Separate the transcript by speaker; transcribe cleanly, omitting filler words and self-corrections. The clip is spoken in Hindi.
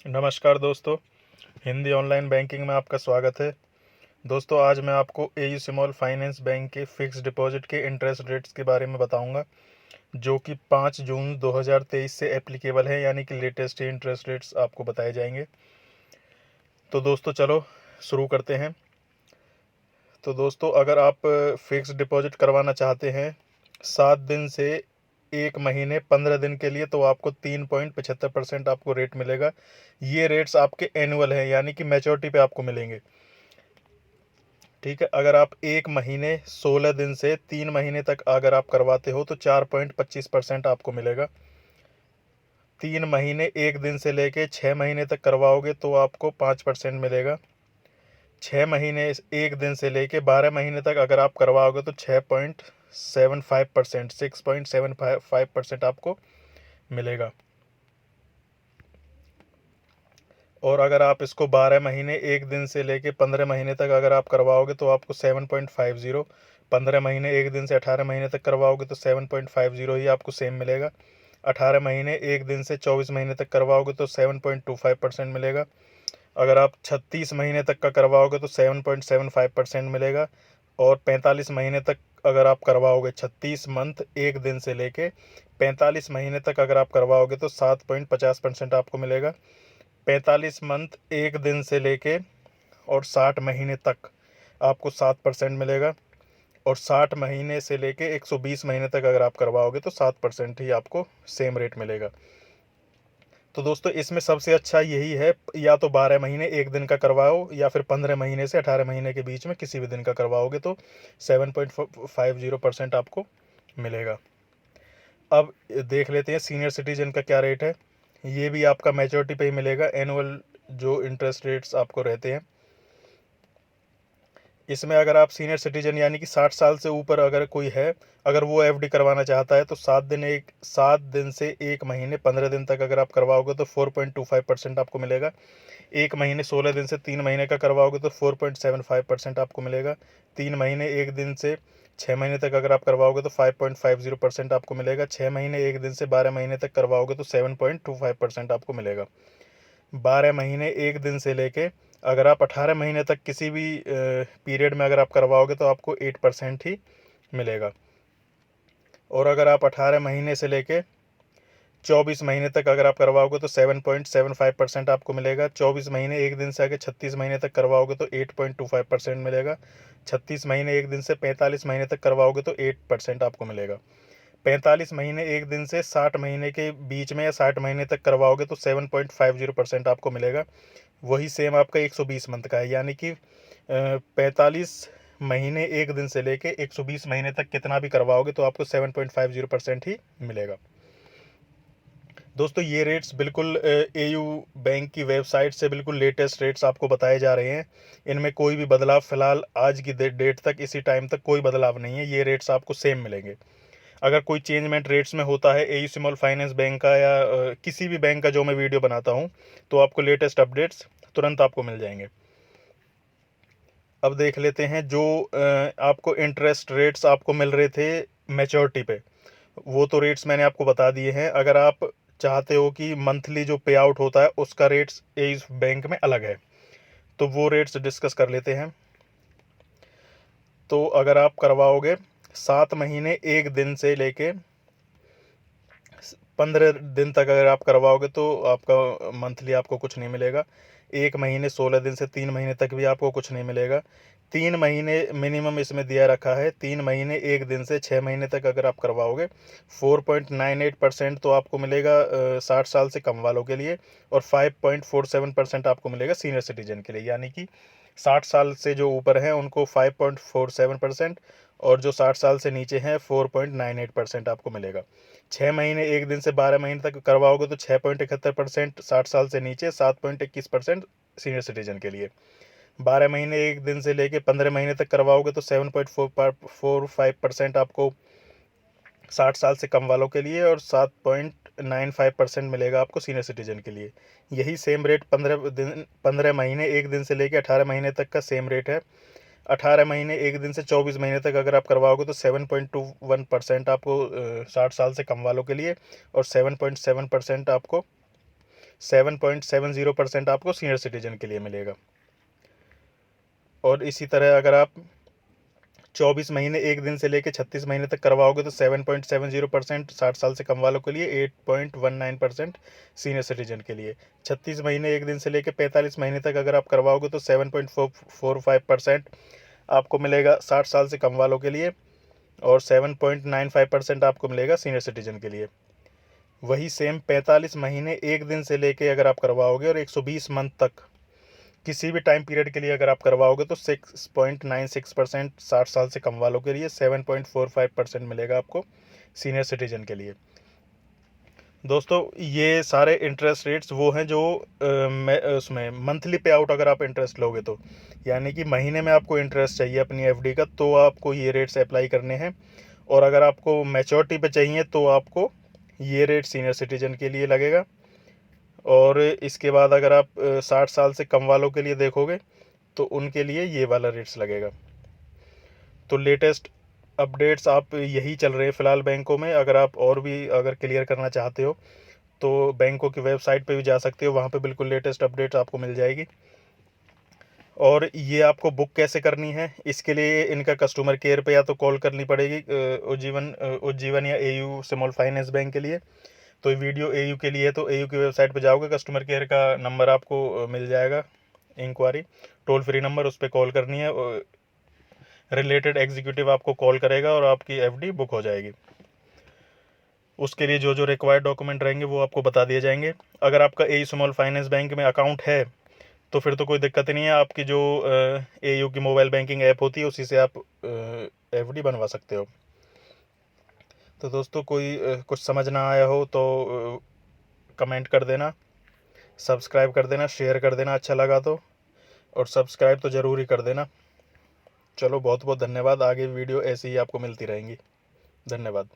Speaker 1: नमस्कार दोस्तों, हिंदी ऑनलाइन बैंकिंग में आपका स्वागत है। दोस्तों, आज मैं आपको एयू स्मॉल फाइनेंस बैंक के फिक्स डिपॉजिट के इंटरेस्ट रेट्स के बारे में बताऊंगा, जो कि 5 जून 2023 से एप्लीकेबल है, यानी कि लेटेस्ट इंटरेस्ट रेट्स आपको बताए जाएंगे। तो दोस्तों चलो शुरू करते हैं। तो दोस्तों, अगर आप फिक्स डिपॉजिट करवाना चाहते हैं 7 दिन से 1 महीने 15 दिन के लिए, तो आपको 3.75% आपको रेट मिलेगा। ये रेट्स आपके एनुअल हैं, यानी कि मैच्योरिटी पे आपको मिलेंगे। ठीक है। अगर आप 1 महीने 16 दिन से 3 महीने तक अगर आप करवाते हो तो 4.25% आपको मिलेगा। 3 महीने 1 दिन से लेके 6 महीने तक करवाओगे तो आपको 5% मिलेगा। 6 महीने 1 दिन से लेके 12 महीने तक अगर आप करवाओगे तो 6.75% आपको मिलेगा। और अगर आप इसको 12 महीने 1 दिन से लेके 15 महीने तक अगर आप करवाओगे तो आपको 7.50। 15 महीने 1 दिन से 18 महीने तक करवाओगे तो 7.50 ही आपको सेम मिलेगा। 18 महीने 1 दिन से 24 महीने तक करवाओगे तो 7.25% मिलेगा। अगर आप 36 महीने तक का करवाओगे तो 7.75% मिलेगा। और 45 महीने तक अगर आप करवाओगे, 36 मंथ 1 दिन से लेके 45 महीने तक अगर आप करवाओगे तो 7.50% आपको मिलेगा। 45 मंथ 1 दिन से लेके और 60 महीने तक आपको 7% मिलेगा। और 60 महीने से लेके 120 महीने तक अगर आप करवाओगे तो 7% ही आपको सेम रेट मिलेगा। तो दोस्तों, इसमें सबसे अच्छा यही है, या तो 12 महीने 1 दिन का करवाओ या फिर 15 महीने से 18 महीने के बीच में किसी भी दिन का करवाओगे तो 7.50% आपको मिलेगा। अब देख लेते हैं सीनियर सिटीजन का क्या रेट है। ये भी आपका मैच्योरिटी पे ही मिलेगा। एनुअल जो इंटरेस्ट रेट्स आपको रहते हैं, इसमें अगर आप सीनियर सिटीजन यानी कि 60 साल से ऊपर अगर कोई है, अगर वो एफडी करवाना चाहता है तो 7 दिन से 1 महीने 15 दिन तक अगर आप करवाओगे तो 4.25% आपको मिलेगा। 1 महीने 16 दिन से 3 महीने का करवाओगे तो 4.75% आपको मिलेगा। 3 महीने 1 दिन से 6 महीने तक अगर आप करवाओगे तो 5.50% आपको मिलेगा। 6 महीने 1 दिन से 12 महीने तक करवाओगे तो 7.25% आपको मिलेगा। 12 महीने 1 दिन से लेके अगर आप 18 महीने तक किसी भी पीरियड में अगर आप करवाओगे तो आपको 8% ही मिलेगा। और अगर आप 18 महीने से लेके 24 महीने तक अगर आप करवाओगे तो 7.75% आपको मिलेगा। 24 महीने 1 दिन से आगे 36 महीने तक करवाओगे तो 8.25% मिलेगा। 36 महीने 1 दिन से 45 महीने तक करवाओगे तो 8% आपको मिलेगा। 45 महीने 1 दिन से 60 महीने के बीच में या 60 महीने तक करवाओगे तो 7.50% आपको मिलेगा। वही सेम आपका 120 मंथ का है, यानी कि 45 महीने 1 दिन से लेके 120 महीने तक कितना भी करवाओगे तो आपको 7.50% ही मिलेगा। दोस्तों, ये रेट्स बिल्कुल एयू बैंक की वेबसाइट से बिल्कुल लेटेस्ट रेट्स आपको बताए जा रहे हैं। इनमें कोई भी बदलाव फिलहाल आज की डेट तक, इसी टाइम तक कोई बदलाव नहीं है। ये रेट्स आपको सेम मिलेंगे। अगर कोई चेंजमेंट रेट्स में होता है एयू स्मॉल फाइनेंस बैंक का या किसी भी बैंक का जो मैं वीडियो बनाता हूँ, तो आपको लेटेस्ट अपडेट्स तुरंत आपको मिल जाएंगे। अब देख लेते हैं जो आपको इंटरेस्ट रेट्स आपको मिल रहे थे मैच्योरिटी पे, वो तो रेट्स मैंने आपको बता दिए हैं। अगर आप चाहते हो कि मंथली जो पे आउट होता है उसका रेट्स इस बैंक में अलग है, तो वो रेट्स डिस्कस कर लेते हैं। तो अगर आप करवाओगे 7 महीने 1 दिन से लेके 15 दिन तक अगर आप करवाओगे तो आपका मंथली आपको कुछ नहीं मिलेगा। 1 महीने 16 दिन से 3 महीने तक भी आपको कुछ नहीं मिलेगा। 3 महीने मिनिमम इसमें दिया रखा है। 3 महीने 1 दिन से 6 महीने तक अगर आप करवाओगे 4.98% तो आपको मिलेगा 60 साल से कम वालों के लिए। और 5.47% आपको मिलेगा सीनियर सिटीजन के लिए, यानी कि 60 साल से जो ऊपर हैं उनको 5.47% और जो 60 साल से नीचे हैं 4.98% आपको मिलेगा। 6 महीने 1 दिन से 12 महीने तक करवाओगे तो 6.71% 60 साल से नीचे, 7.21% सीनियर सिटीजन के लिए। 12 महीने 1 दिन से लेके 15 महीने तक करवाओगे तो 7.45% आपको 60 साल से कम वालों के लिए और 7.95% मिलेगा आपको सीनियर सिटीजन के लिए। यही सेम रेट 15 महीने 1 दिन से लेके 18 महीने तक का सेम रेट है। 18 महीने 1 दिन से 24 महीने तक अगर आप करवाओगे तो 7.21% आपको 60 साल से कम वालों के लिए और 7.7% आपको 7.70% आपको सीनियर सिटीजन के लिए मिलेगा। और इसी तरह अगर आप 24 महीने 1 दिन से लेकर 36 महीने तक करवाओगे तो 7.70%, 60 साल से कम वालों के लिए 8.19% सीनियर सिटीजन के लिए। 36 महीने 1 दिन से लेकर 45 महीने तक अगर आप करवाओगे तो 7.45% आपको मिलेगा 60 साल से कम वालों के लिए, और 7.95% आपको मिलेगा सीनियर सिटीजन के लिए। वही सेम 45 महीने 1 दिन से लेके अगर आप करवाओगे और 120 मंथ तक किसी भी टाइम पीरियड के लिए अगर आप करवाओगे तो 6.96% 60 साल से कम वालों के लिए, 7.45% मिलेगा आपको सीनियर सिटीजन के लिए। दोस्तों ये सारे इंटरेस्ट रेट्स वो हैं जो उसमें मंथली पे आउट अगर आप इंटरेस्ट लोगे तो, यानी कि महीने में आपको इंटरेस्ट चाहिए अपनी एफडी का तो आपको ये रेट्स अप्लाई करने हैं। और अगर आपको मैच्योरिटी पे चाहिए तो आपको ये रेट सीनियर सिटीजन के लिए लगेगा। और इसके बाद अगर आप 60 साल से कम वालों के लिए देखोगे तो उनके लिए ये वाला रेट्स लगेगा। तो लेटेस्ट अपडेट्स आप यही चल रहे हैं फ़िलहाल बैंकों में। अगर आप और भी अगर क्लियर करना चाहते हो तो बैंकों की वेबसाइट पे भी जा सकते हो, वहाँ पे बिल्कुल लेटेस्ट अपडेट्स आपको मिल जाएगी। और ये आपको बुक कैसे करनी है, इसके लिए इनका कस्टमर केयर पे या तो कॉल करनी पड़ेगी उज्जीवन या एयू स्मॉल फाइनेंस बैंक के लिए। तो ये वीडियो एयू के लिए है, तो एयू की वेबसाइट पे जाओगे, कस्टमर केयर का नंबर आपको मिल जाएगा, इंक्वायरी टोल फ्री नंबर, उस पर कॉल करनी है। रिलेटेड एग्जीक्यूटिव आपको कॉल करेगा और आपकी एफडी बुक हो जाएगी। उसके लिए जो जो रिक्वायर्ड डॉक्यूमेंट रहेंगे वो आपको बता दिए जाएंगे। अगर आपका एयू स्मॉल फाइनेंस बैंक में अकाउंट है तो फिर तो कोई दिक्कत नहीं है, आपकी जो एयू की मोबाइल बैंकिंग ऐप होती है उसी से आप एफडी बनवा सकते हो। तो दोस्तों कोई कुछ समझ ना आया हो तो कमेंट कर देना, सब्सक्राइब कर देना, शेयर कर देना अच्छा लगा तो, और सब्सक्राइब तो ज़रूर ही कर देना। चलो बहुत बहुत धन्यवाद, आगे वीडियो ऐसी ही आपको मिलती रहेंगी। धन्यवाद।